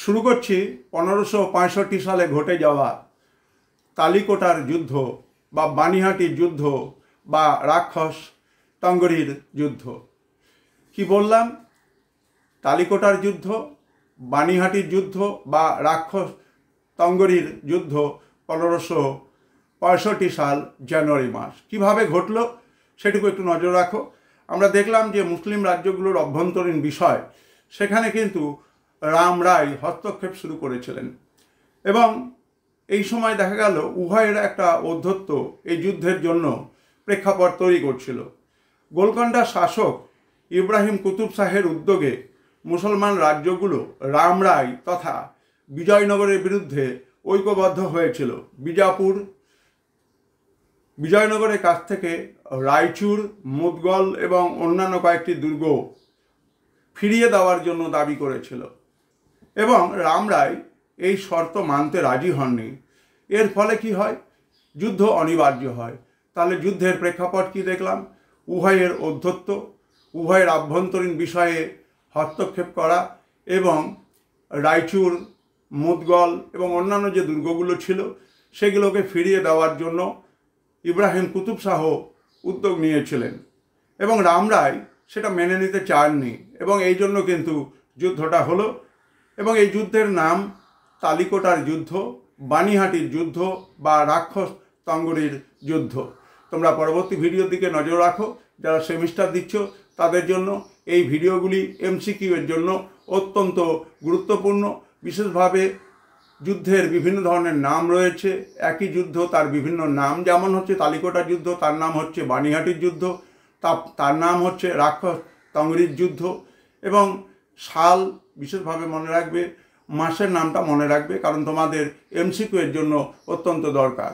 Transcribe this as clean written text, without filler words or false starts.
শুরু করছি 1565 সালে ঘটে যাওয়া তালিকোটার যুদ্ধ বা বানিহাটির যুদ্ধ বা রাক্ষস টঙ্গরীর যুদ্ধ। কি বললাম? তালিকোটার যুদ্ধ, বানিহাটির যুদ্ধ বা রাক্ষস টঙ্গরীর যুদ্ধ 1565 সাল জানুয়ারি মাস। কিভাবে ঘটলো সেটুকু একটু নজর রাখো। আমরা দেখলাম যে মুসলিম রাজ্যগুলোর অভ্যন্তরীণ বিষয়, সেখানে কিন্তু রাম রায় হস্তক্ষেপ শুরু করেছিলেন এবং এই সময় দেখা গেল উভয়ের একটা ঔদ্ধত্য এই যুদ্ধের জন্য প্রেক্ষাপট তৈরি করছিল। গোলকন্ডার শাসক ইব্রাহিম কুতুব শাহের উদ্যোগে মুসলমান রাজ্যগুলো রাম রায় তথা বিজয়নগরের বিরুদ্ধে ঐক্যবদ্ধ হয়েছিল। বিজয়নগরের কাছ থেকে রায়চুর, মুদগল এবং অন্যান্য কয়েকটি দুর্গ ফিরিয়ে দেওয়ার জন্য দাবি করেছিল এবং রাম রায় এই শর্ত মানতে রাজি হননি। এর ফলে কি হয়? যুদ্ধ অনিবার্য হয়। তাহলে যুদ্ধের প্রেক্ষাপট কি দেখলাম? উভয়ের ঔদ্ধত্য, উভয়ের আভ্যন্তরীণ বিষয়ে হস্তক্ষেপ করা এবং রায়চুর, মুদগল এবং অন্যান্য যে দুর্গগুলো ছিল সেগুলোকে ফিরিয়ে দেওয়ার জন্য ইব্রাহিম কুতুব শাহ উদ্যোগ নিয়েছিলেন এবং রাম রায় সেটা মেনে নিতে চাননি এবং এই জন্য কিন্তু যুদ্ধটা হলো এবং এই যুদ্ধের নাম তালিকোটার যুদ্ধ, বানিহাটির যুদ্ধ বা রাক্ষস টঙ্গরীর যুদ্ধ। তোমরা পরবর্তী ভিডিওর দিকে নজর রাখো। যারা সেমিস্টার দিচ্ছ তাদের জন্য এই ভিডিওগুলি এমসিকিউ এর জন্য অত্যন্ত গুরুত্বপূর্ণ। বিশেষভাবে যুদ্ধের বিভিন্ন ধরনের নাম রয়েছে, একই যুদ্ধ তার বিভিন্ন নাম, যেমন হচ্ছে তালিকোটার যুদ্ধ তার নাম হচ্ছে বানিহাটির যুদ্ধ, তার নাম হচ্ছে রাক্ষস টঙ্গরীর যুদ্ধ এবং সাল বিশেষভাবে মনে রাখবে, মাসের নামটা মনে রাখবে, কারণ তোমাদের এমসিকিউ এর জন্য অত্যন্ত দরকার।